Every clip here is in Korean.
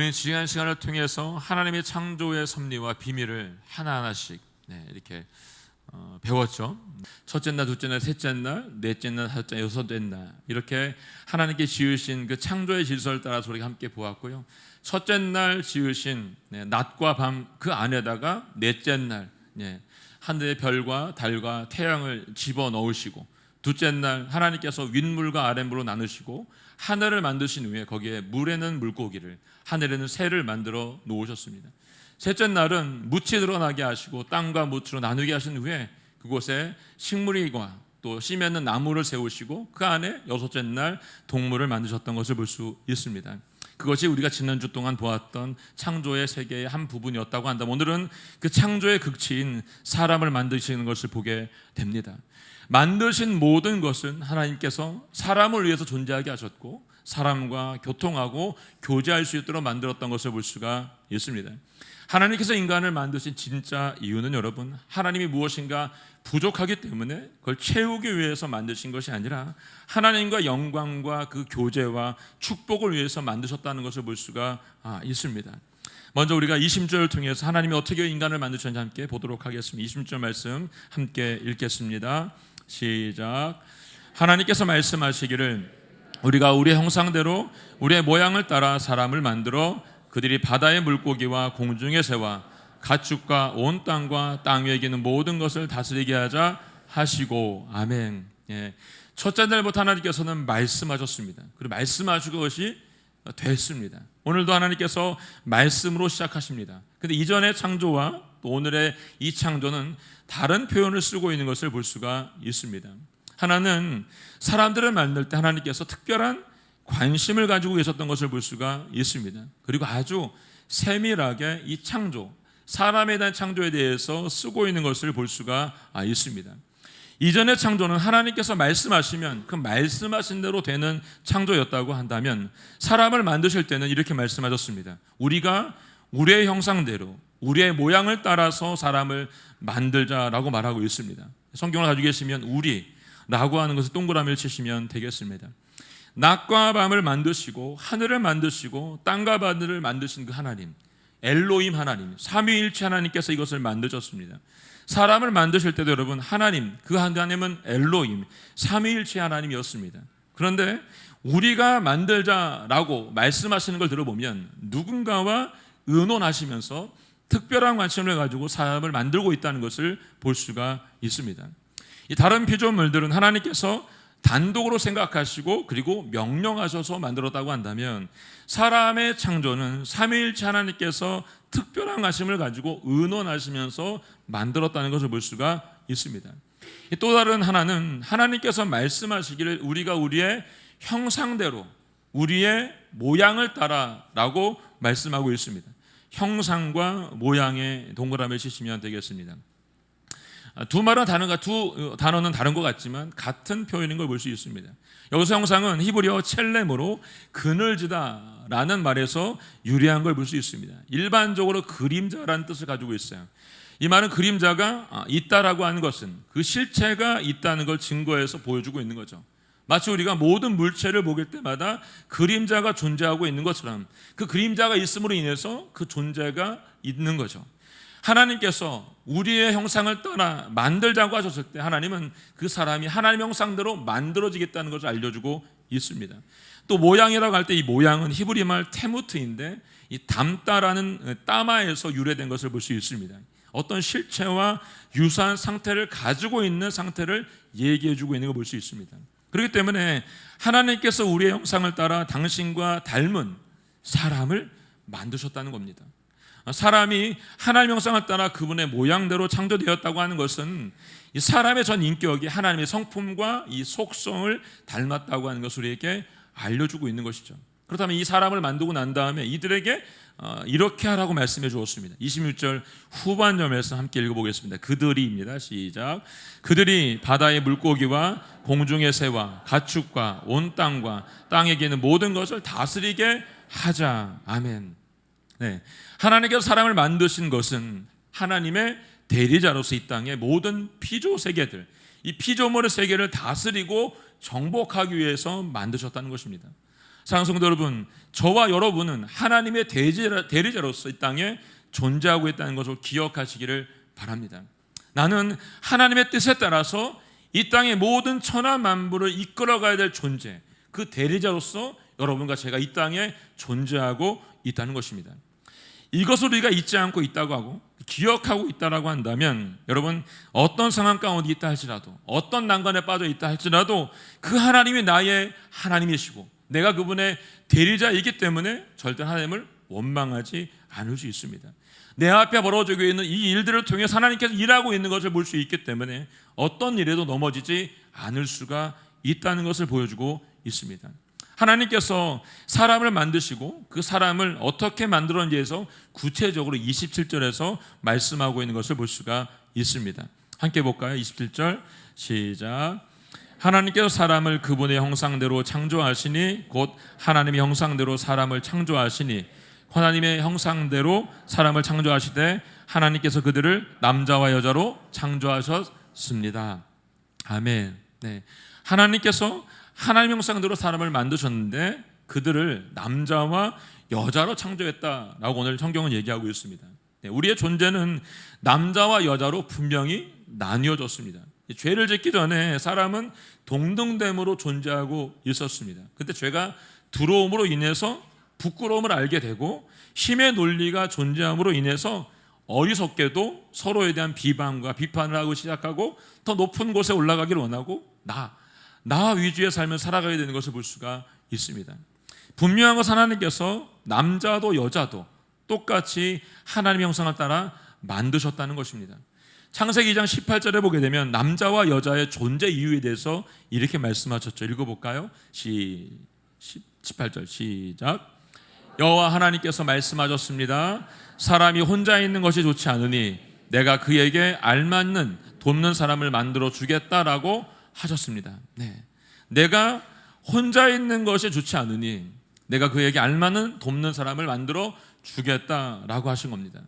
우리는 지난 시간을 통해서 하나님의 창조의 섭리와 비밀을 하나하나씩 이렇게 배웠죠. 첫째 날, 둘째 날, 셋째 날, 넷째 날, 다섯째 날, 여섯째 날 이렇게 하나님께 지으신 그 창조의 질서를 따라서 우리가 함께 보았고요. 첫째 날 지으신 낮과 밤 그 안에다가 넷째 날 하늘의 별과 달과 태양을 집어넣으시고, 둘째 날 하나님께서 윗물과 아랫물로 나누시고 하늘을 만드신 후에 거기에 물에는 물고기를, 하늘에는 새를 만들어 놓으셨습니다. 셋째 날은 묻이 드러나게 하시고 땅과 묻으로 나누게 하신 후에 그곳에 식물이와 또 씨 맺는 나무를 세우시고 그 안에 여섯째 날 동물을 만드셨던 것을 볼 수 있습니다. 그것이 우리가 지난주 동안 보았던 창조의 세계의 한 부분이었다고 한다면, 오늘은 그 창조의 극치인 사람을 만드시는 것을 보게 됩니다. 만드신 모든 것은 하나님께서 사람을 위해서 존재하게 하셨고 사람과 교통하고 교제할 수 있도록 만들었던 것을 볼 수가 있습니다. 하나님께서 인간을 만드신 진짜 이유는 여러분, 하나님이 무엇인가 부족하기 때문에 그걸 채우기 위해서 만드신 것이 아니라 하나님과 영광과 그 교제와 축복을 위해서 만드셨다는 것을 볼 수가 있습니다. 먼저 우리가 20절을 통해서 하나님이 어떻게 인간을 만드셨는지 함께 보도록 하겠습니다. 20절 말씀 함께 읽겠습니다. 시작. 하나님께서 말씀하시기를 우리가 우리의 형상대로 우리의 모양을 따라 사람을 만들어 그들이 바다의 물고기와 공중의 새와 가축과 온 땅과 땅 위에 기는 모든 것을 다스리게 하자 하시고. 아멘. 첫째 날부터 하나님께서는 말씀하셨습니다. 그리고 말씀하시고 그것이 됐습니다. 오늘도 하나님께서 말씀으로 시작하십니다. 그런데 이전의 창조와 또 오늘의 이 창조는 다른 표현을 쓰고 있는 것을 볼 수가 있습니다. 하나는 사람들을 만들 때 하나님께서 특별한 관심을 가지고 계셨던 것을 볼 수가 있습니다. 그리고 아주 세밀하게 이 창조, 사람에 대한 창조에 대해서 쓰고 있는 것을 볼 수가 있습니다. 이전의 창조는 하나님께서 말씀하시면 그 말씀하신 대로 되는 창조였다고 한다면, 사람을 만드실 때는 이렇게 말씀하셨습니다. 우리가 우리의 형상대로 우리의 모양을 따라서 사람을 만들자라고 말하고 있습니다. 성경을 가지고 계시면 우리라고 하는 것을 동그라미를 치시면 되겠습니다. 낮과 밤을 만드시고 하늘을 만드시고 땅과 바다를 만드신 그 하나님, 엘로힘 하나님, 삼위일체 하나님께서 이것을 만드셨습니다. 사람을 만드실 때도 여러분, 하나님, 그 하나님은 엘로힘, 삼위일체 하나님이었습니다. 그런데 우리가 만들자라고 말씀하시는 걸 들어보면 누군가와 의논하시면서 특별한 관심을 가지고 사람을 만들고 있다는 것을 볼 수가 있습니다. 이 다른 피조물들은 하나님께서 단독으로 생각하시고 그리고 명령하셔서 만들었다고 한다면, 사람의 창조는 삼위일체 하나님께서 특별한 관심을 가지고 의논하시면서 만들었다는 것을 볼 수가 있습니다. 또 다른 하나는 하나님께서 말씀하시기를 우리가 우리의 형상대로 우리의 모양을 따라라고 말씀하고 있습니다. 형상과 모양의 동그라미를 치시면 되겠습니다. 두 단어는 다른 것 같지만 같은 표현인 걸 볼 수 있습니다. 여기서 형상은 히브리어 첼렘으로 그늘지다라는 말에서 유래한 걸 볼 수 있습니다. 일반적으로 그림자라는 뜻을 가지고 있어요. 이 말은 그림자가 있다라고 하는 것은 그 실체가 있다는 걸 증거해서 보여주고 있는 거죠. 마치 우리가 모든 물체를 보길 때마다 그림자가 존재하고 있는 것처럼 그 그림자가 있음으로 인해서 그 존재가 있는 거죠. 하나님께서 우리의 형상을 따라 만들자고 하셨을 때 하나님은 그 사람이 하나님의 형상대로 만들어지겠다는 것을 알려주고 있습니다. 또 모양이라고 할 때 이 모양은 히브리 말 테무트인데, 이 담다라는 따마에서 유래된 것을 볼 수 있습니다. 어떤 실체와 유사한 상태를 가지고 있는 상태를 얘기해주고 있는 걸 볼 수 있습니다. 그렇기 때문에 하나님께서 우리의 형상을 따라 당신과 닮은 사람을 만드셨다는 겁니다. 사람이 하나님의 형상을 따라 그분의 모양대로 창조되었다고 하는 것은 이 사람의 전 인격이 하나님의 성품과 이 속성을 닮았다고 하는 것을 우리에게 알려주고 있는 것이죠. 그렇다면 이 사람을 만들고 난 다음에 이들에게 이렇게 하라고 말씀해 주었습니다. 26절 후반절에서 함께 읽어보겠습니다. 그들이입니다. 시작. 그들이 바다의 물고기와 공중의 새와 가축과 온 땅과 땅에 기는 모든 것을 다스리게 하자. 아멘. 하나님께서 사람을 만드신 것은 하나님의 대리자로서 이 땅의 모든 피조 세계들, 이 피조물의 세계를 다스리고 정복하기 위해서 만드셨다는 것입니다. 사랑하는 성도 여러분, 저와 여러분은 하나님의 대리자로서 이 땅에 존재하고 있다는 것을 기억하시기를 바랍니다. 나는 하나님의 뜻에 따라서 이 땅의 모든 천하 만물을 이끌어가야 될 존재, 그 대리자로서 여러분과 제가 이 땅에 존재하고 있다는 것입니다. 이것을 우리가 잊지 않고 있다고 하고 기억하고 있다라고 한다면, 여러분, 어떤 상황 가운데 있다 할지라도, 어떤 난관에 빠져 있다 할지라도 그 하나님이 나의 하나님이시고 내가 그분의 대리자이기 때문에 절대 하나님을 원망하지 않을 수 있습니다. 내 앞에 벌어지고 있는 이 일들을 통해 하나님께서 일하고 있는 것을 볼 수 있기 때문에 어떤 일에도 넘어지지 않을 수가 있다는 것을 보여주고 있습니다. 하나님께서 사람을 만드시고 그 사람을 어떻게 만들었는지에서 구체적으로 27절에서 말씀하고 있는 것을 볼 수가 있습니다. 함께 볼까요? 27절 시작. 하나님께서 사람을 그분의 형상대로 창조하시니, 곧 하나님의 형상대로 사람을 창조하시니, 하나님의 형상대로 사람을 창조하시되 하나님께서 그들을 남자와 여자로 창조하셨습니다. 아멘. 네. 하나님께서 하나님의 형상대로 사람을 만드셨는데 그들을 남자와 여자로 창조했다라고 오늘 성경은 얘기하고 있습니다. 네, 우리의 존재는 남자와 여자로 분명히 나뉘어졌습니다. 죄를 짓기 전에 사람은 동등됨으로 존재하고 있었습니다. 그런데 죄가 들어옴으로 인해서 부끄러움을 알게 되고 힘의 논리가 존재함으로 인해서 어리석게도 서로에 대한 비방과 비판을 하고 시작하고 더 높은 곳에 올라가기를 원하고 나 위주의 삶을 살아가야 되는 것을 볼 수가 있습니다. 분명한 것은 하나님께서 남자도 여자도 똑같이 하나님의 형상을 따라 만드셨다는 것입니다. 창세기 2장 18절에 보게 되면 남자와 여자의 존재 이유에 대해서 이렇게 말씀하셨죠. 읽어볼까요? 18절 시작. 여호와 하나님께서 말씀하셨습니다. 사람이 혼자 있는 것이 좋지 않으니 내가 그에게 알맞는 돕는 사람을 만들어 주겠다라고 하셨습니다. 네. 내가 혼자 있는 것이 좋지 않으니 내가 그에게 알맞는 돕는 사람을 만들어 주겠다라고 하신 겁니다.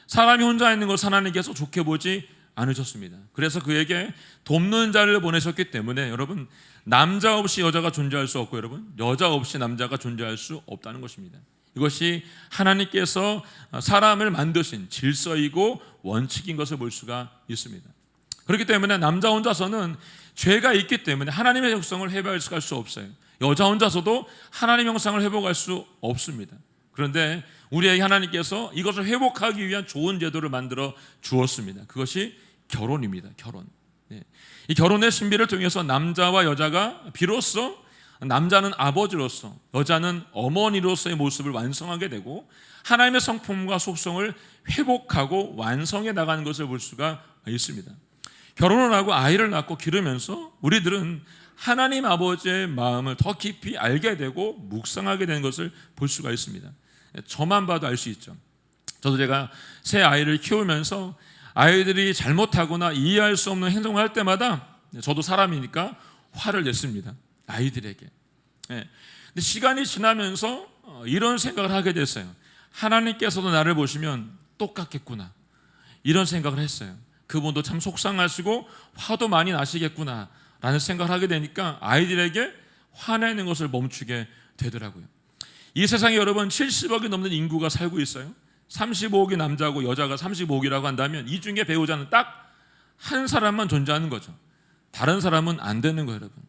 사람이 혼자 있는 것을 하나님께서 좋게 보지 않으셨습니다. 그래서 그에게 돕는 자를 보내셨기 때문에 여러분, 남자 없이 여자가 존재할 수 없고 여러분, 여자 없이 남자가 존재할 수 없다는 것입니다. 이것이 하나님께서 사람을 만드신 질서이고 원칙인 것을 볼 수가 있습니다. 그렇기 때문에 남자 혼자서는 죄가 있기 때문에 하나님의 형상을 회복할 수 없어요. 여자 혼자서도 하나님의 형상을 회복할 수 없습니다. 그런데 우리에게 하나님께서 이것을 회복하기 위한 좋은 제도를 만들어 주었습니다. 그것이 결혼입니다. 결혼. 이 결혼의 신비를 통해서 남자와 여자가 비로소 남자는 아버지로서 여자는 어머니로서의 모습을 완성하게 되고 하나님의 성품과 속성을 회복하고 완성해 나가는 것을 볼 수가 있습니다. 결혼을 하고 아이를 낳고 기르면서 우리들은 하나님 아버지의 마음을 더 깊이 알게 되고 묵상하게 되는 것을 볼 수가 있습니다. 저만 봐도 알 수 있죠. 저도 제가 새 아이를 키우면서 아이들이 잘못하거나 이해할 수 없는 행동을 할 때마다 저도 사람이니까 화를 냈습니다. 아이들에게. 근데 시간이 지나면서 이런 생각을 하게 됐어요. 하나님께서도 나를 보시면 똑같겠구나, 이런 생각을 했어요. 그분도 참 속상하시고 화도 많이 나시겠구나 라는 생각을 하게 되니까 아이들에게 화내는 것을 멈추게 되더라고요. 이 세상에 여러분 70억이 넘는 인구가 살고 있어요. 35억이 남자고 여자가 35억이라고 한다면 이 중에 배우자는 딱 한 사람만 존재하는 거죠. 다른 사람은 안 되는 거예요. 여러분,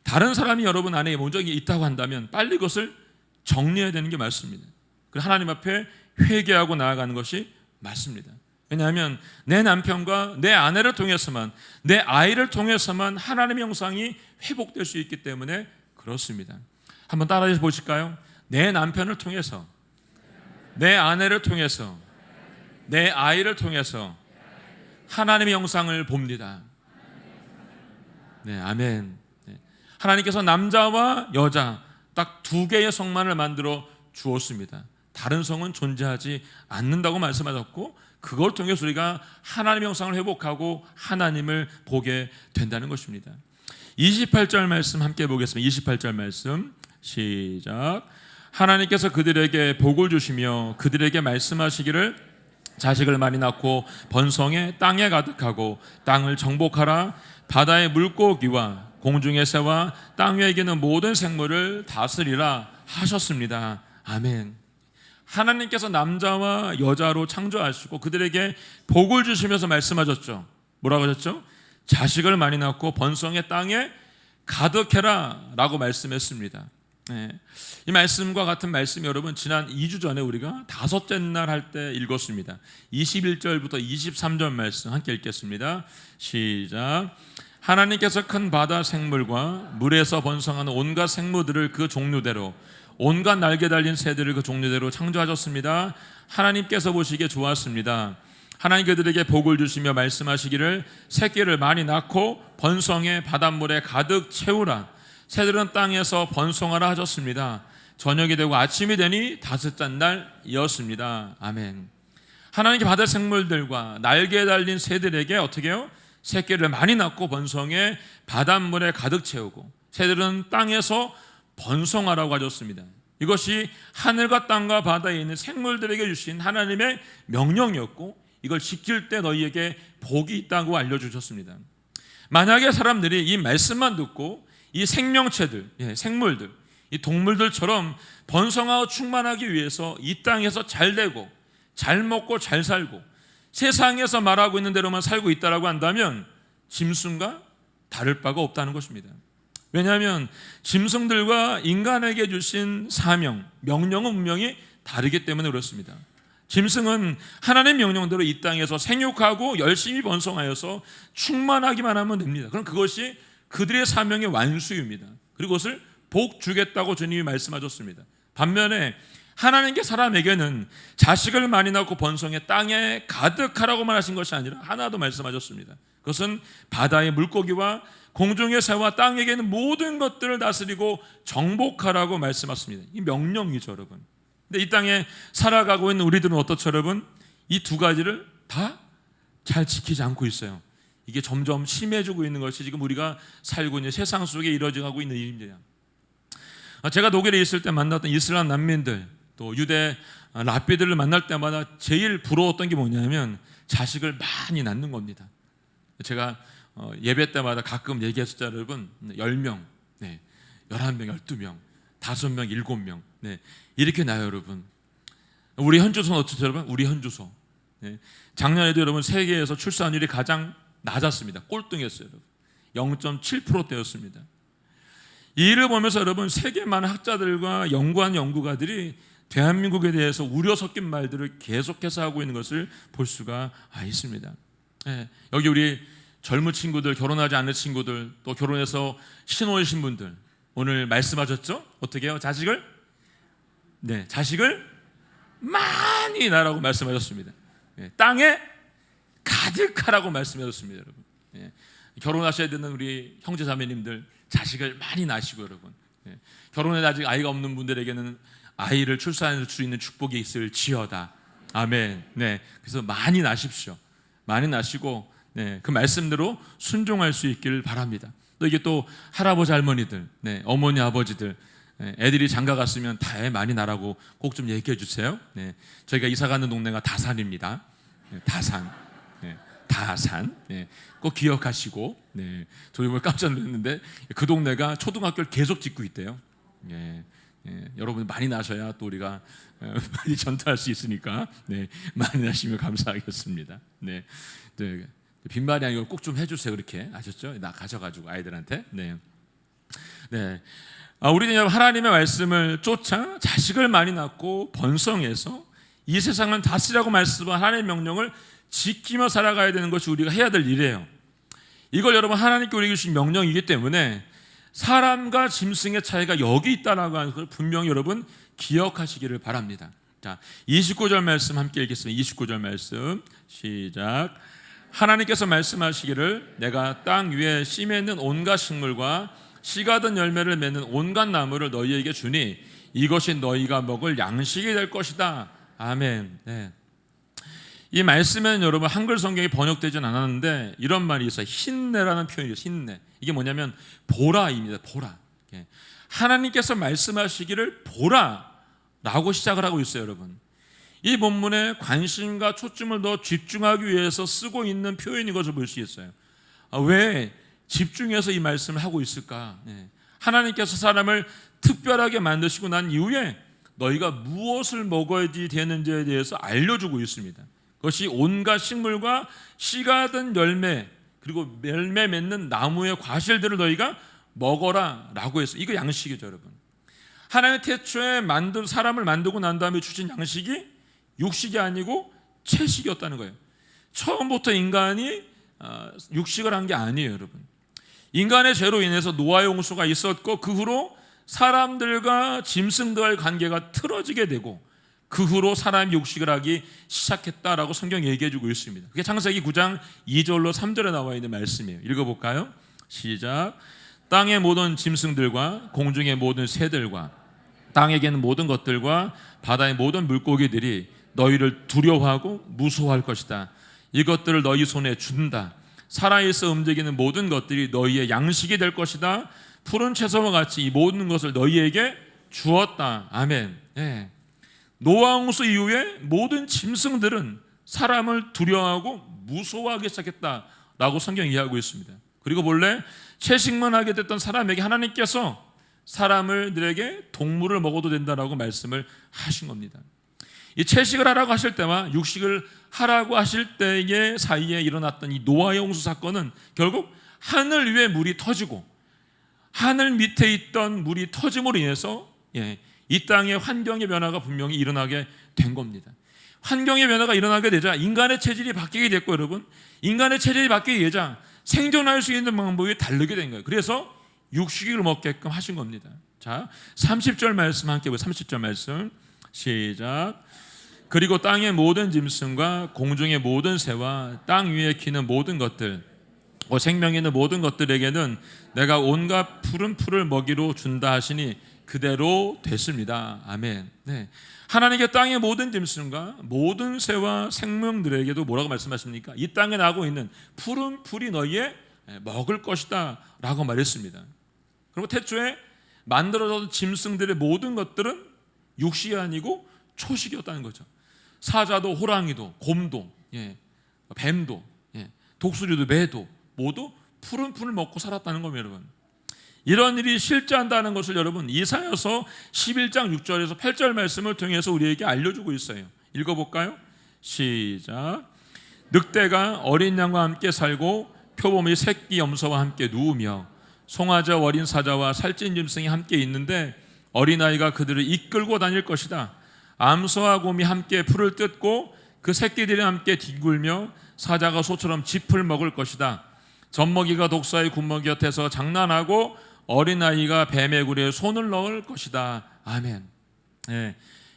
다른 사람이 여러분 안에 모적이 있다고 한다면 빨리 그것을 정리해야 되는 게 맞습니다. 그리고 하나님 앞에 회개하고 나아가는 것이 맞습니다. 왜냐하면 내 남편과 내 아내를 통해서만, 내 아이를 통해서만 하나님의 형상이 회복될 수 있기 때문에 그렇습니다. 한번 따라해 보실까요? 내 남편을 통해서, 내 아내를 통해서, 내 아이를 통해서 하나님의 형상을 봅니다. 네, 아멘. 하나님께서 남자와 여자 딱 두 개의 성만을 만들어 주었습니다. 다른 성은 존재하지 않는다고 말씀하셨고, 그걸 통해서 우리가 하나님의 형상을 회복하고 하나님을 보게 된다는 것입니다. 28절 말씀 함께 보겠습니다. 28절 말씀 시작. 하나님께서 그들에게 복을 주시며 그들에게 말씀하시기를 자식을 많이 낳고 번성해 땅에 가득하고 땅을 정복하라. 바다의 물고기와 공중의 새와 땅 위에 기는 모든 생물을 다스리라 하셨습니다. 아멘. 하나님께서 남자와 여자로 창조하시고 그들에게 복을 주시면서 말씀하셨죠. 뭐라고 하셨죠? 자식을 많이 낳고 번성의 땅에 가득해라 라고 말씀했습니다. 이 말씀과 같은 말씀 여러분 지난 2주 전에 우리가 다섯째 날 할 때 읽었습니다. 21절부터 23절 말씀 함께 읽겠습니다. 시작. 하나님께서 큰 바다 생물과 물에서 번성하는 온갖 생물들을 그 종류대로 온갖 날개 달린 새들을 그 종류대로 창조하셨습니다. 하나님께서 보시기에 좋았습니다. 하나님 그들에게 복을 주시며 말씀하시기를 새끼를 많이 낳고 번성해 바닷물에 가득 채우라. 새들은 땅에서 번성하라 하셨습니다. 저녁이 되고 아침이 되니 다섯째 날이었습니다. 아멘. 하나님께 바다 생물들과 날개 달린 새들에게 어떻게 해요? 새끼를 많이 낳고 번성해 바닷물에 가득 채우고 새들은 땅에서 번성하라고 하셨습니다. 이것이 하늘과 땅과 바다에 있는 생물들에게 주신 하나님의 명령이었고 이걸 지킬 때 너희에게 복이 있다고 알려주셨습니다. 만약에 사람들이 이 말씀만 듣고 이 생명체들, 생물들, 이 동물들처럼 번성하고 충만하기 위해서 이 땅에서 잘 되고 잘 먹고 잘 살고 세상에서 말하고 있는 대로만 살고 있다라고 한다면 짐승과 다를 바가 없다는 것입니다. 왜냐하면 짐승들과 인간에게 주신 사명, 명령은 분명히 다르기 때문에 그렇습니다. 짐승은 하나님의 명령대로 이 땅에서 생육하고 열심히 번성하여서 충만하기만 하면 됩니다. 그럼 그것이 그들의 사명의 완수입니다. 그리고 그것을 복 주겠다고 주님이 말씀하셨습니다. 반면에 하나님께 사람에게는 자식을 많이 낳고 번성해 땅에 가득하라고만 하신 것이 아니라 하나도 말씀하셨습니다. 그것은 바다의 물고기와 공중의 새와 땅에 있는 모든 것들을 다스리고 정복하라고 말씀하셨습니다. 이 명령이죠, 여러분. 근데 이 땅에 살아가고 있는 우리들은 어떻죠, 여러분? 이 두 가지를 다 잘 지키지 않고 있어요. 이게 점점 심해지고 있는 것이 지금 우리가 살고 있는 세상 속에 이루어지고 있는 일입니다. 제가 독일에 있을 때 만났던 이슬람 난민들 또 유대 랍비들을 만날 때마다 제일 부러웠던 게 뭐냐면 자식을 많이 낳는 겁니다. 제가 예배 때마다 가끔 얘기했었죠, 여러분. 10명, 11명, 12명, 5명, 7명 이렇게 나요, 여러분. 우리 현주소는 어떻죠, 여러분? 우리 현주소 작년에도 여러분 세계에서 출산율이 가장 낮았습니다. 꼴등했어요, 여러분. 0.7%대였습니다. 이 일을 보면서 여러분 세계 많은 학자들과 연구한 연구가들이 대한민국에 대해서 우려 섞인 말들을 계속해서 하고 있는 것을 볼 수가 있습니다. 여기 우리 젊은 친구들, 결혼하지 않은 친구들, 또 결혼해서 신혼이신 분들 오늘 말씀하셨죠? 어떻게 해요? 자식을 많이 낳으라고 말씀하셨습니다. 땅에 가득하라고 말씀하셨습니다, 여러분. 결혼하셔야 되는 우리 형제 자매님들 자식을 많이 낳으시고 여러분 결혼해 아직 아이가 없는 분들에게는 아이를 출산할 수 있는 축복이 있을지어다. 아멘. 그래서 많이 낳으십시오. 많이 낳으시고 그 말씀대로 순종할 수 있기를 바랍니다. 또 이게 또 할아버지 할머니들, 어머니 아버지들 애들이 장가 갔으면 다 애 많이 낳으라고 꼭 좀 얘기해 주세요. 저희가 이사 가는 동네가 다산입니다. 다산. 꼭 기억하시고. 저희 오늘 깜짝 놀랐는데 그 동네가 초등학교를 계속 짓고 있대요. 여러분 많이 나셔야 또 우리가 많이 전달할 수 있으니까 많이 나시면 감사하겠습니다. 빈말이 아니고 꼭 좀 해주세요. 그렇게 아셨죠? 나 가져가지고 아이들한테. 우리는 하나님의 말씀을 쫓아 자식을 많이 낳고 번성해서 이 세상을 다스리라고 말씀한 하나님의 명령을 지키며 살아가야 되는 것이 우리가 해야 될 일이에요. 이걸 여러분 하나님께 우리에게 주신 명령이기 때문에 사람과 짐승의 차이가 여기 있다라고 하는 걸 분명히 여러분 기억하시기를 바랍니다. 자, 29절 말씀 함께 읽겠습니다. 29절 말씀 시작. 하나님께서 말씀하시기를 내가 땅 위에 씨 맺는 온갖 식물과 씨가 든 열매를 맺는 온갖 나무를 너희에게 주니 이것이 너희가 먹을 양식이 될 것이다. 아멘. 이 말씀에는 여러분 한글 성경이 번역되진 않았는데 이런 말이 있어요. 힘내라는 표현이에요. 힘내. 이게 뭐냐면 보라입니다. 보라. 하나님께서 말씀하시기를 보라라고 시작을 하고 있어요, 여러분. 이 본문에 관심과 초점을 더 집중하기 위해서 쓰고 있는 표현인 것을 볼 수 있어요. 왜 집중해서 이 말씀을 하고 있을까? 하나님께서 사람을 특별하게 만드시고 난 이후에 너희가 무엇을 먹어야 되는지에 대해서 알려주고 있습니다. 그것이 온갖 식물과 씨가 든 열매, 그리고 열매 맺는 나무의 과실들을 너희가 먹어라 라고 했어요. 이거 양식이죠, 여러분. 하나님 태초에 사람을 만들고 난 다음에 주신 양식이 육식이 아니고 채식이었다는 거예요. 처음부터 인간이 육식을 한 게 아니에요, 여러분. 인간의 죄로 인해서 노아 홍수가 있었고, 그 후로 사람들과 짐승들과의 관계가 틀어지게 되고, 그 후로 사람이 육식을 하기 시작했다라고 성경이 얘기해주고 있습니다. 그게 창세기 9장 2절로 3절에 나와 있는 말씀이에요. 읽어볼까요? 시작. 땅의 모든 짐승들과 공중의 모든 새들과 땅에 있는 모든 것들과 바다의 모든 물고기들이 너희를 두려워하고 무서워할 것이다. 이것들을 너희 손에 준다. 살아있어 움직이는 모든 것들이 너희의 양식이 될 것이다. 푸른 채소와 같이 이 모든 것을 너희에게 주었다. 아멘. 노아 홍수 이후에 모든 짐승들은 사람을 두려워하고 무서워하기 시작했다라고 성경이 이야기하고 있습니다. 그리고 본래 채식만 하게 됐던 사람에게 하나님께서 사람들에게 동물을 먹어도 된다라고 말씀을 하신 겁니다. 이 채식을 하라고 하실 때와 육식을 하라고 하실 때의 사이에 일어났던 이 노아의 홍수 사건은 결국 하늘 위에 물이 터지고 하늘 밑에 있던 물이 터짐으로 인해서 이 땅의 환경의 변화가 분명히 일어나게 된 겁니다. 환경의 변화가 일어나게 되자 인간의 체질이 바뀌게 됐고, 여러분, 인간의 체질이 바뀌게 되자 생존할 수 있는 방법이 다르게 된 거예요. 그래서 육식을 먹게끔 하신 겁니다. 자, 30절 말씀 함께 보세요. 30절 말씀 시작. 그리고 땅의 모든 짐승과 공중의 모든 새와 땅 위에 기는 모든 것들, 생명 있는 모든 것들에게는 내가 온갖 푸른 풀을 먹이로 준다 하시니 그대로 됐습니다. 아멘. 하나님께 땅의 모든 짐승과 모든 새와 생명들에게도 뭐라고 말씀하십니까? 이 땅에 나고 있는 푸른 풀이 너희의 먹을 것이다 라고 말했습니다. 그리고 태초에 만들어진 짐승들의 모든 것들은 육식이 아니고 초식이었다는 거죠. 사자도 호랑이도 곰도 뱀도 독수리도 매도 모두 푸른 풀을 먹고 살았다는 겁니다, 여러분. 이런 일이 실제한다는 것을 여러분 이사야서 11장 6절에서 8절 말씀을 통해서 우리에게 알려주고 있어요. 읽어볼까요? 시작. 늑대가 어린 양과 함께 살고 표범이 새끼 염소와 함께 누우며 송아지와 어린 사자와 살찐 짐승이 함께 있는데 어린아이가 그들을 이끌고 다닐 것이다. 암소와 곰이 함께 풀을 뜯고 그 새끼들이 함께 뒹굴며 사자가 소처럼 짚을 먹을 것이다. 젖먹이가 독사의 굿먹이 곁에서 장난하고 어린아이가 뱀의 굴에 손을 넣을 것이다. 아멘.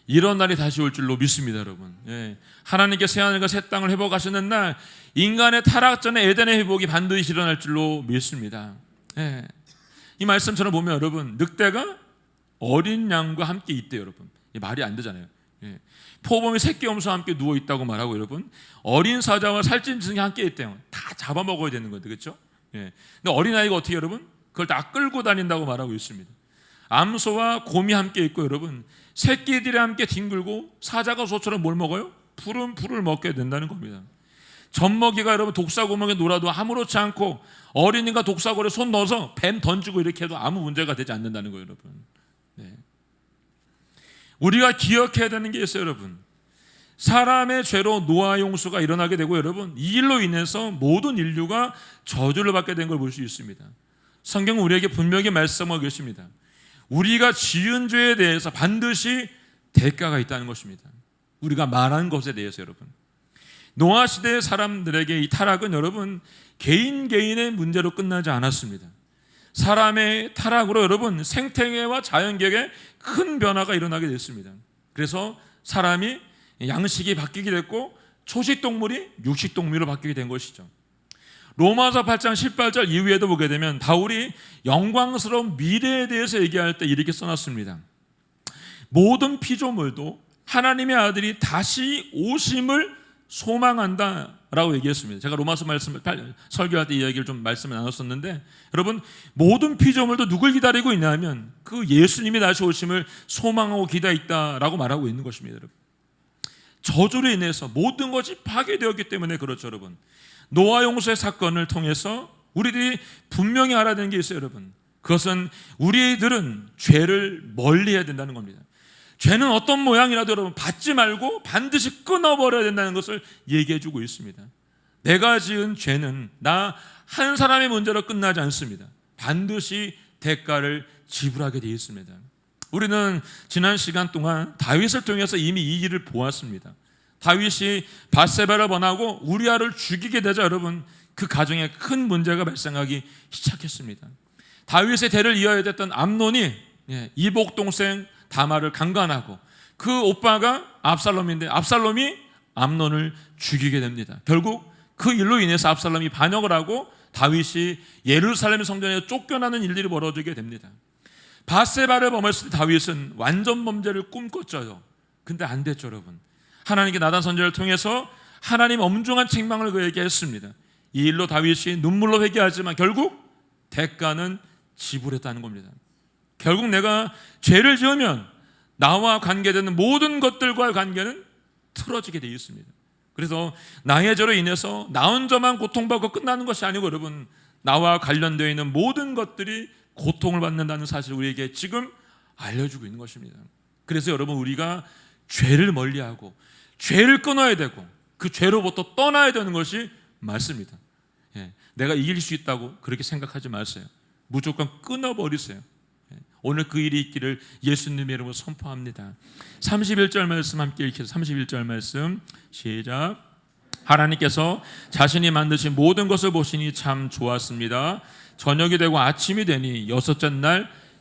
이런 날이 다시 올 줄로 믿습니다, 여러분. 하나님께 새하늘과 새 땅을 회복하시는 날, 인간의 타락 전에 에덴의 회복이 반드시 일어날 줄로 믿습니다. 이 말씀처럼 보면 여러분, 늑대가 어린 양과 함께 있대요, 여러분. 말이 안 되잖아요. 표범이 새끼 염소와 함께 누워 있다고 말하고, 여러분, 어린 사자와 살찐 짐승이 함께 있대요. 다 잡아먹어야 되는 건데, 그렇죠? 근데 어린아이가 어떻게, 여러분? 그걸 다 끌고 다닌다고 말하고 있습니다. 암소와 곰이 함께 있고, 여러분, 새끼들이 함께 뒹굴고 사자가 소처럼 뭘 먹어요? 푸른 풀을 먹게 된다는 겁니다. 젖먹이가 여러분 독사구멍에 놀아도 아무렇지 않고 어린이가 독사골에 손 넣어서 뱀 던지고 이렇게 해도 아무 문제가 되지 않는다는 거예요, 여러분. 우리가 기억해야 되는 게 있어요, 여러분. 사람의 죄로 노아 홍수가 일어나게 되고, 여러분, 이 일로 인해서 모든 인류가 저주를 받게 된 걸 볼 수 있습니다. 성경은 우리에게 분명히 말씀하고 계십니다. 우리가 지은 죄에 대해서 반드시 대가가 있다는 것입니다. 우리가 말한 것에 대해서, 여러분. 노아 시대의 사람들에게 이 타락은 여러분 개인의 문제로 끝나지 않았습니다. 사람의 타락으로 여러분 생태계와 자연계에 큰 변화가 일어나게 됐습니다. 그래서 사람이 양식이 바뀌게 됐고 초식동물이 육식동물로 바뀌게 된 것이죠. 로마서 8장 18절 이후에도 보게 되면 바울이 영광스러운 미래에 대해서 얘기할 때 이렇게 써놨습니다. 모든 피조물도 하나님의 아들이 다시 오심을 소망한다 라고 얘기했습니다. 제가 로마서 말씀을 설교할 때 이야기를 좀 말씀을 나눴었는데, 여러분, 모든 피조물도 누굴 기다리고 있냐면 그 예수님이 다시 오심을 소망하고 기다렸다라고 말하고 있는 것입니다. 여러분, 저주로 인해서 모든 것이 파괴되었기 때문에 그렇죠, 여러분. 노아 홍수의 사건을 통해서 우리들이 분명히 알아야 되는 게 있어요, 여러분. 그것은 우리들은 죄를 멀리해야 된다는 겁니다. 죄는 어떤 모양이라도 여러분 받지 말고 반드시 끊어버려야 된다는 것을 얘기해주고 있습니다. 내가 지은 죄는 나 한 사람의 문제로 끝나지 않습니다. 반드시 대가를 지불하게 되어 있습니다. 우리는 지난 시간 동안 다윗을 통해서 이미 이 일을 보았습니다. 다윗이 밧세바를 번하고 우리아를 죽이게 되자 여러분 그 가정에 큰 문제가 발생하기 시작했습니다. 다윗의 대를 이어야 됐던 암논이 이복 동생 다말을 강간하고 그 오빠가 압살롬인데 압살롬이 암논을 죽이게 됩니다. 결국 그 일로 인해서 압살롬이 반역을 하고 다윗이 예루살렘 성전에 쫓겨나는 일들이 벌어지게 됩니다. 밧세바를 범했을 때 다윗은 완전 범죄를 꿈꿨죠. 근데 안 됐죠, 여러분. 하나님께 나단 선지자를 통해서 하나님 엄중한 책망을 그에게 했습니다. 이 일로 다윗이 눈물로 회개하지만 결국 대가는 지불했다는 겁니다. 결국 내가 죄를 지으면 나와 관계되는 모든 것들과의 관계는 틀어지게 되어 있습니다. 그래서 나의 죄로 인해서 나 혼자만 고통받고 끝나는 것이 아니고 여러분 나와 관련되어 있는 모든 것들이 고통을 받는다는 사실을 우리에게 지금 알려주고 있는 것입니다. 그래서 여러분 우리가 죄를 멀리하고 죄를 끊어야 되고 그 죄로부터 떠나야 되는 것이 맞습니다. 내가 이길 수 있다고 그렇게 생각하지 마세요. 무조건 끊어버리세요. 오늘 그 일이 있기를 예수님의 이름으로 선포합니다. 31절 말씀 함께 읽혀서 31절 말씀 시작. 하나님께서 자신이 만드신 모든 것을 보시니 참 좋았습니다. 저녁이 되고 아침이 되니 여섯째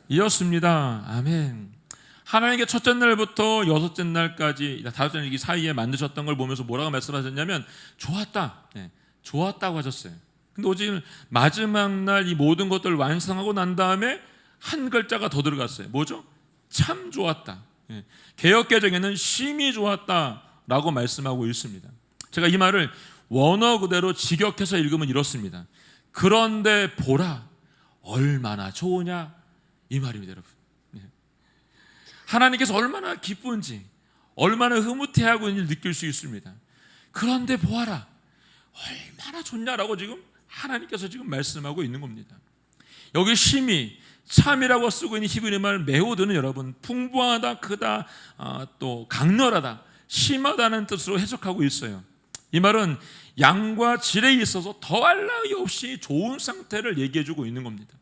날이었습니다. 아멘. 하나님께 첫째 날부터 여섯째 날까지 다섯째 날 사이에 만드셨던 걸 보면서 뭐라고 말씀하셨냐면 좋았다. 좋았다고 하셨어요. 근데 오직 마지막 날 이 모든 것들을 완성하고 난 다음에 한 글자가 더 들어갔어요. 뭐죠? 참 좋았다. 개역개정에는 심히 좋았다라고 말씀하고 있습니다. 제가 이 말을 원어 그대로 직역해서 읽으면 이렇습니다. 그런데 보라 얼마나 좋으냐 이 말입니다, 여러분. 하나님께서 얼마나 기쁜지 얼마나 흐뭇해하고 있는지 느낄 수 있습니다. 그런데 보아라 얼마나 좋냐라고 지금 하나님께서 지금 말씀하고 있는 겁니다. 여기 심히 참이라고 쓰고 있는 히브리 말 메오드는 여러분 풍부하다, 크다, 또 강렬하다, 심하다는 뜻으로 해석하고 있어요. 이 말은 양과 질에 있어서 더할 나위 없이 좋은 상태를 얘기해주고 있는 겁니다.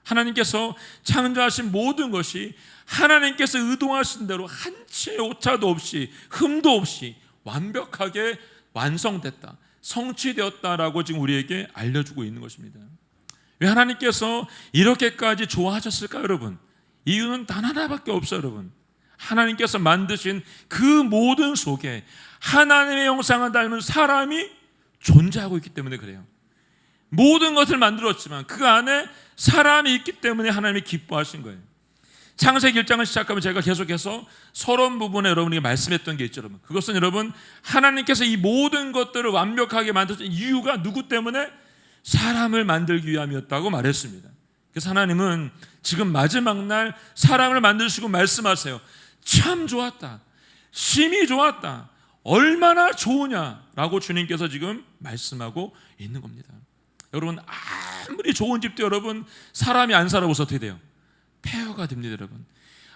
하나님께서 창조하신 모든 것이 하나님께서 의도하신 대로 한치의 오차도 없이 흠도 없이 완벽하게 완성됐다, 성취되었다라고 지금 우리에게 알려주고 있는 것입니다. 왜 하나님께서 이렇게까지 좋아하셨을까요, 여러분? 이유는 단 하나밖에 없어요, 여러분. 하나님께서 만드신 그 모든 속에 하나님의 형상을 닮은 사람이 존재하고 있기 때문에 그래요. 모든 것을 만들었지만 그 안에 사람이 있기 때문에 하나님이 기뻐하신 거예요. 창세기 1장을 시작하면 제가 계속해서 서론 부분에 여러분에게 말씀했던 게 있죠, 여러분. 그것은 여러분 하나님께서 이 모든 것들을 완벽하게 만드신 이유가 누구 때문에? 사람을 만들기 위함이었다고 말했습니다. 그래서 하나님은 지금 마지막 날 사람을 만드시고 말씀하세요. 참 좋았다, 심히 좋았다, 얼마나 좋으냐라고 주님께서 지금 말씀하고 있는 겁니다. 여러분 아무리 좋은 집도 여러분 사람이 안 살아보서 어떻게 돼요? 폐허가 됩니다, 여러분.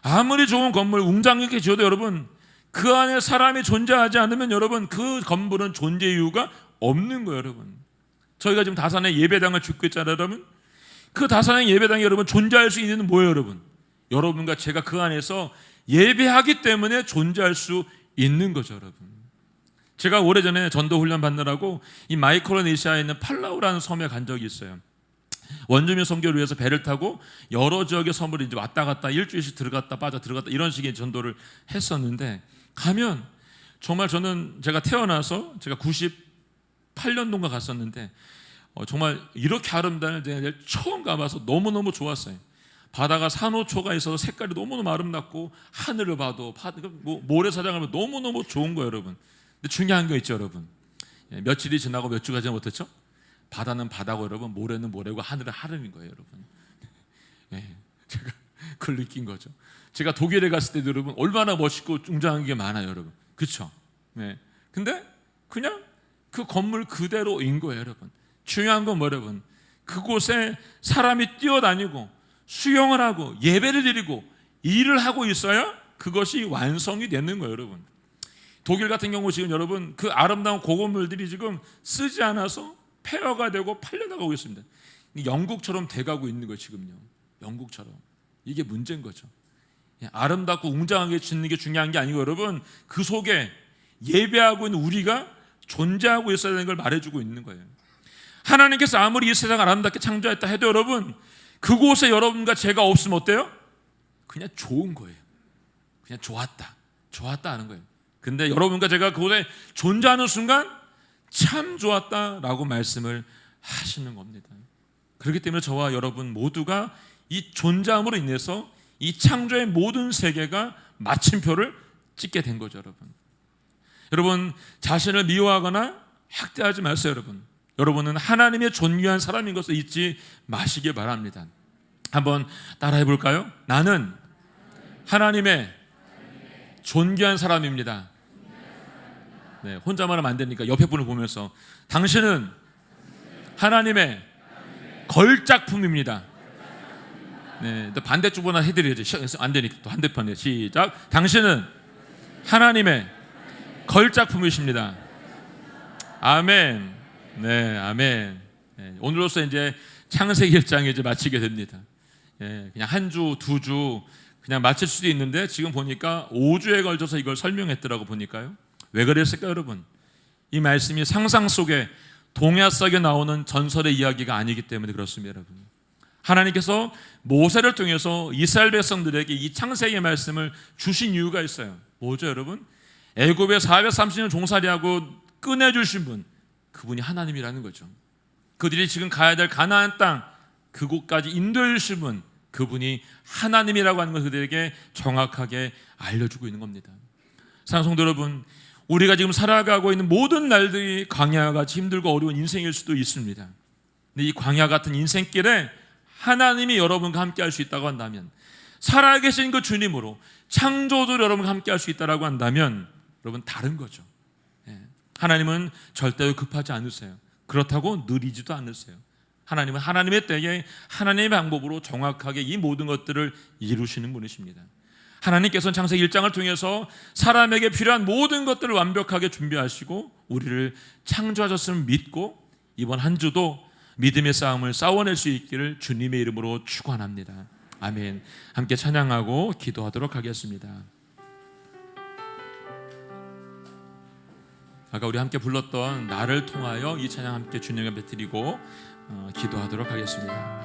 아무리 좋은 건물 웅장하게 지어도 여러분 그 안에 사람이 존재하지 않으면 여러분 그 건물은 존재 이유가 없는 거예요, 여러분. 저희가 지금 다산의 예배당을 짓고 있잖아요, 여러분. 그 다산의 예배당이 여러분 존재할 수 있는 뭐예요, 여러분? 여러분과 제가 그 안에서 예배하기 때문에 존재할 수 있는 거죠, 여러분. 제가 오래전에 전도 훈련 받느라고 이 마이크로네시아에 있는 팔라우라는 섬에 간 적이 있어요. 원주민 선교를 위해서 배를 타고 여러 지역의 섬을 이제 왔다 갔다 일주일씩 들어갔다 빠져 들어갔다 이런 식의 전도를 했었는데 가면 정말 저는 제가 태어나서 제가 98년도인가 갔었는데 정말 이렇게 아름다운 데를 처음 가봐서 너무너무 좋았어요. 바다가 산호초가 있어서 색깔이 너무너무 아름답고 하늘을 봐도 모래사장을 봐도 너무너무 좋은 거예요, 여러분. 근데 중요한 거 있죠, 여러분. 며칠이 지나고 몇 주가 지나면 어떻죠? 바다는 바다고 여러분, 모래는 모래고 하늘은 하늘인 거예요, 여러분. 제가 그걸 느낀 거죠. 제가 독일에 갔을 때도 여러분 얼마나 멋있고 웅장한 게 많아요, 여러분. 그렇죠? 근데 그냥 그 건물 그대로인 거예요, 여러분. 중요한 건 뭐 여러분? 그곳에 사람이 뛰어다니고 수영을 하고 예배를 드리고 일을 하고 있어야 그것이 완성이 되는 거예요, 여러분. 독일 같은 경우 지금 여러분 그 아름다운 고건물들이 지금 쓰지 않아서 폐허가 되고 팔려나가고 있습니다. 영국처럼 돼가고 있는 거예요, 지금요. 영국처럼. 이게 문제인 거죠. 아름답고 웅장하게 짓는 게 중요한 게 아니고 여러분, 그 속에 예배하고 있는 우리가 존재하고 있어야 되는 걸 말해주고 있는 거예요. 하나님께서 아무리 이 세상을 아름답게 창조했다 해도 여러분, 그곳에 여러분과 제가 없으면 어때요? 그냥 좋은 거예요. 그냥 좋았다 하는 거예요. 근데 여러분과 제가 그곳에 존재하는 순간 참 좋았다라고 말씀을 하시는 겁니다. 그렇기 때문에 저와 여러분 모두가 이 존재함으로 인해서 이 창조의 모든 세계가 마침표를 찍게 된 거죠, 여러분. 여러분, 자신을 미워하거나 학대하지 마세요, 여러분. 여러분은 하나님의 존귀한 사람인 것을 잊지 마시길 바랍니다. 한번 따라해 볼까요? 나는 하나님의 존귀한 사람입니다. 네, 혼자만 하면 안 되니까 옆에 분을 보면서 당신은 하나님의 걸작품입니다. 네, 또 반대쪽으로 해드려야지. 안 되니까 또 반대편에 시작. 당신은 하나님의 걸작품이십니다. 아멘. 네, 아멘. 네, 오늘로써 이제 창세기 1장이 이제 마치게 됩니다. 예, 그냥 한 주, 두 주 그냥 마칠 수도 있는데 지금 보니까 5주에 걸쳐서 이걸 설명했더라고 보니까요. 왜 그랬을까요, 여러분? 이 말씀이 상상 속에 동화 속에 나오는 전설의 이야기가 아니기 때문에 그렇습니다, 여러분. 하나님께서 모세를 통해서 이스라엘 백성들에게 이 창세기의 말씀을 주신 이유가 있어요. 뭐죠, 여러분? 애굽에 430년 종살이하고 꺼내주신 분, 그분이 하나님이라는 거죠. 그들이 지금 가야 될 가나안 땅, 그곳까지 인도해 주신 분, 그분이 하나님이라고 하는 것을 그들에게 정확하게 알려주고 있는 겁니다. 사랑하는 성도 여러분, 우리가 지금 살아가고 있는 모든 날들이 광야와 같이 힘들고 어려운 인생일 수도 있습니다. 근데 이 광야 같은 인생길에 하나님이 여러분과 함께 할 수 있다고 한다면, 살아계신 그 주님으로 창조주로 여러분과 함께 할 수 있다고 한다면 여러분 다른 거죠. 하나님은 절대로 급하지 않으세요. 그렇다고 느리지도 않으세요. 하나님은 하나님의 때에 하나님의 방법으로 정확하게 이 모든 것들을 이루시는 분이십니다. 하나님께서는 창세기 1장을 통해서 사람에게 필요한 모든 것들을 완벽하게 준비하시고 우리를 창조하셨음을 믿고 이번 한 주도 믿음의 싸움을 싸워낼 수 있기를 주님의 이름으로 축원합니다. 아멘. 함께 찬양하고 기도하도록 하겠습니다. 아까 우리 함께 불렀던 나를 통하여 이 찬양 함께 주님 앞에 드리고 기도하도록 하겠습니다.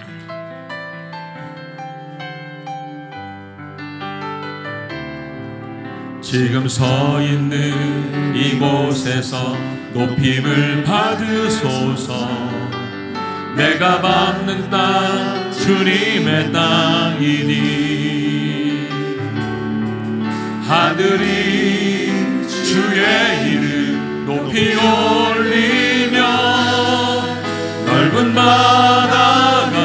지금 서 있는 이곳에서 높임을 받으소서. 내가 받는 땅 주님의 땅이니 하늘이 주의 이름 높이 올리며 넓은 바다가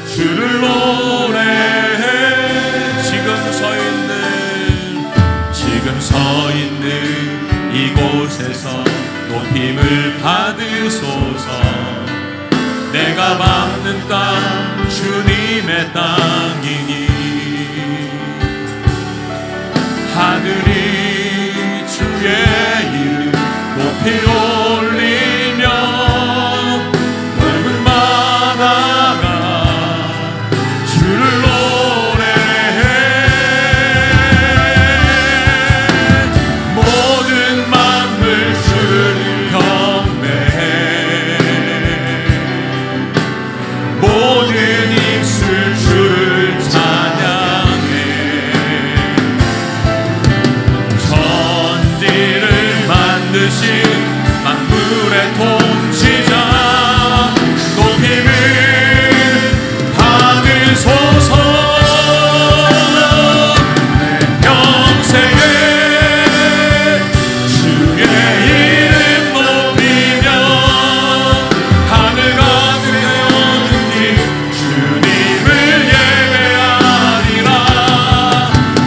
주를 노래해. 지금 서 있는 이곳에서 높임을 받으소서. 내가 받는 땅 주님의 땅이니 하늘이 주의 이름 높이 올리며 넓은 바다가 주를 노래해. 모든 만물 주를 경배해. 모든 입술 주를 찬양해. 천지를 만드신 만물의 통치자 높임을 받으소서. 평생에 주의 이름 높이며 하늘 같은 주님을 예배하리라.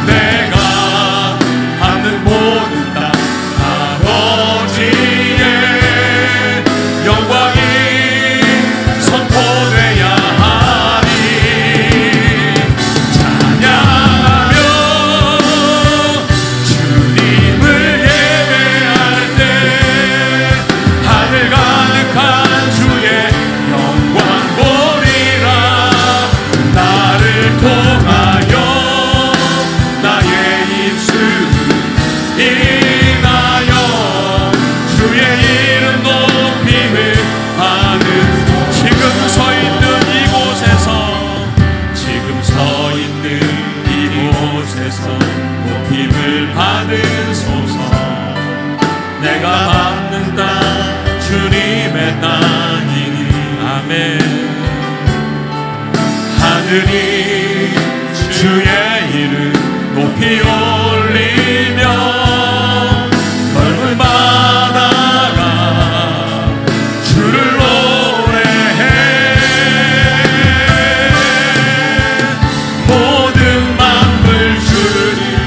내가 받는 모든 땅 아버지의 자들이 주의 이름 높이 올리며 넓은 바다가 주를 노래해. 모든 만물 주를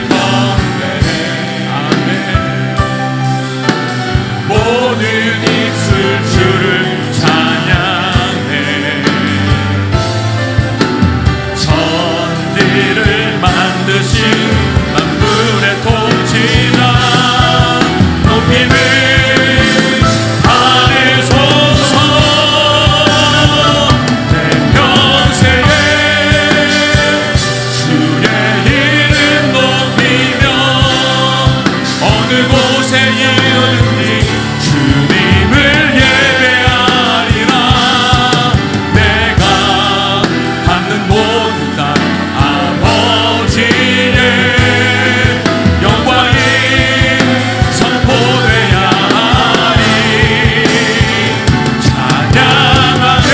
경배해. 아멘. 모든 입술 주를 찬양해. 천지를 만드신 만물의 통치자 높임을 받으소서. 내 평생에 주의 이름 높이며 어느 곳에 이르든지 주님을 예배하리라. 내가 받는 모든 땅 아버지의 영광이 선포되야 하리. 찬양하며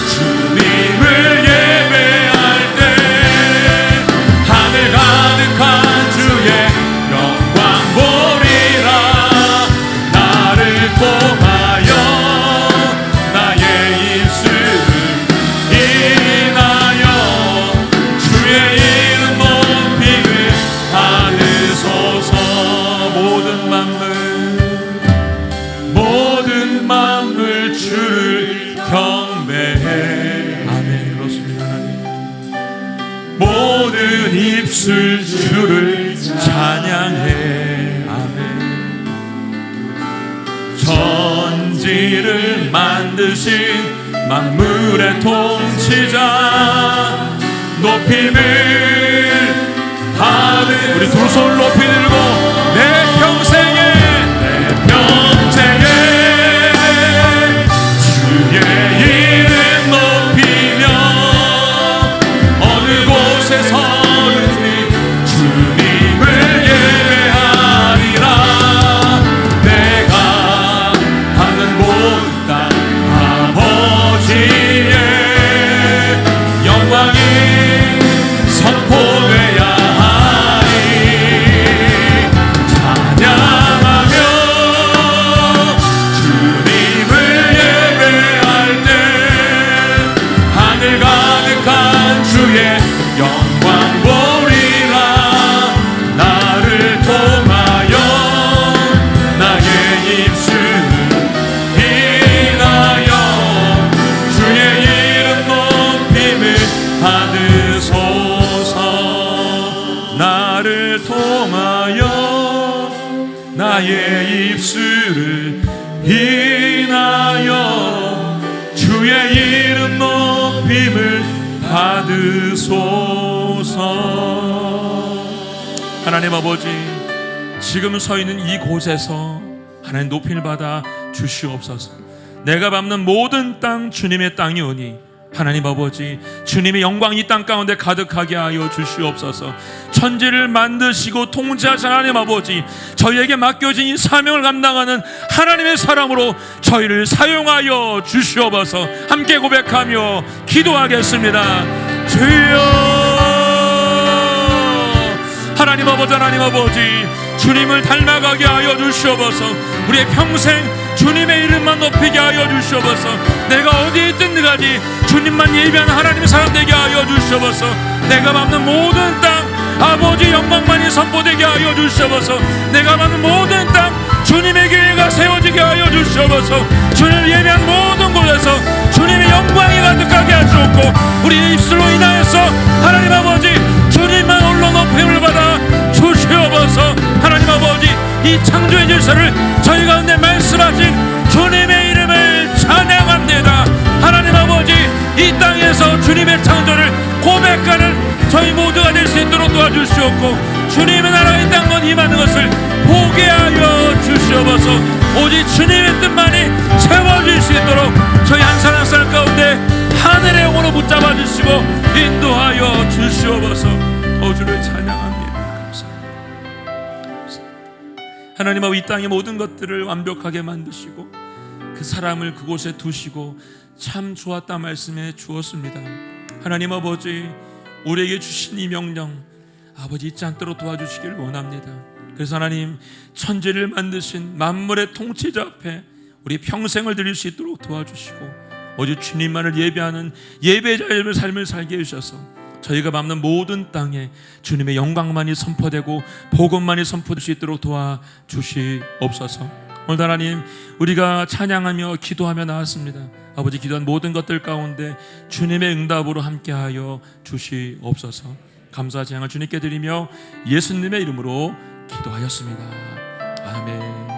주님을 예배할 때 하늘 가득한 주의 영광 보리라. 나를 통하여 나의 입술을 인하여 주의 이름 높임을 받으소서. 모든 만물 주를 경배해. 아멘. 그렇습니다. 하나님. 모든 입술 주를 찬양해. 아멘. 천지를 만드신 만물의 통치자 높임을 받은 우리 두 손 높이 들고 내 평생에 주의 이름 높이며 어느 곳에 서든지 주님을 예배하리라. 내가 받는 모든 땅 아버지의 영광이 선포되야 하리. 찬양하며 주님을 예배할 때 하늘 가득한 주의 영광 보리라. 나를 통하여 나의 입술을 인하여 주의 이름 높임을 받으소서. 나를 통하여 나의 입술을 인하여 주의 이름 높임을 받으소서. 하나님 아버지, 지금 서 있는 이곳에서 하나님 높임을 받아 주시옵소서. 내가 밟는 모든 땅 주님의 땅이오니 하나님 아버지, 주님의 영광이 이 땅 가운데 가득하게 하여 주시옵소서. 천지를 만드시고 통치하신 하나님 아버지, 저희에게 맡겨진 이 사명을 감당하는 하나님의 사람으로 저희를 사용하여 주시옵소서. 함께 고백하며 기도하겠습니다. 주여, 하나님 아버지, 하나님 아버지, 주님을 닮아가게 하여 주시옵소서. 우리의 평생 주님의 이름만 높이게 하여 주시옵소서. 내가 어디에 있든 가지 주님만 예배하는 하나님의 사람 되게 하여 주시옵소서. 내가 밟는 모든 땅 아버지 영광만이 선포되게 하여 주시옵소서. 내가 밟는 모든 땅 주님의 교회가 세워지게 하여 주시옵소서. 주님을 예배한 모든 곳에서 주님의 영광이 가득하게 하시옵고 우리 입술로 인하여서 하나님 아버지 주님만 홀로 높임을 받아 주시옵소서. 하나님 아버지, 이 창조의 질서를 저희 가운데 말씀하신 주님의 이름을 찬양합니다. 하나님 아버지, 이 땅에서 주님의 창조를 고백하는 저희 모두가 될 수 있도록 도와주시옵고 주님의 나라 이 땅건 임하는 것을 보게 하여 주시옵소서. 오직 주님의 뜻만이 채워질 수 있도록 저희 한 사람 한 사람 가운데 하늘의 영으로 붙잡아 주시고 인도하여 주시옵소서. 주를 찬양합니다. 감사합니다. 하나님 아버지, 이 땅의 모든 것들을 완벽하게 만드시고 그 사람을 그곳에 두시고 참 좋았다 말씀해 주었습니다. 하나님 아버지, 우리에게 주신 이 명령 아버지 잊지 않도록 도와주시길 원합니다. 그래서 하나님, 천지를 만드신 만물의 통치자 앞에 우리 평생을 드릴 수 있도록 도와주시고 오직 주님만을 예배하는 예배자의 삶을 살게 해주셔서 저희가 밟는 모든 땅에 주님의 영광만이 선포되고 복음만이 선포될 수 있도록 도와주시옵소서. 오늘 하나님, 우리가 찬양하며 기도하며 나왔습니다. 아버지, 기도한 모든 것들 가운데 주님의 응답으로 함께하여 주시옵소서. 감사 찬양을 주님께 드리며 예수님의 이름으로 기도하였습니다. 아멘.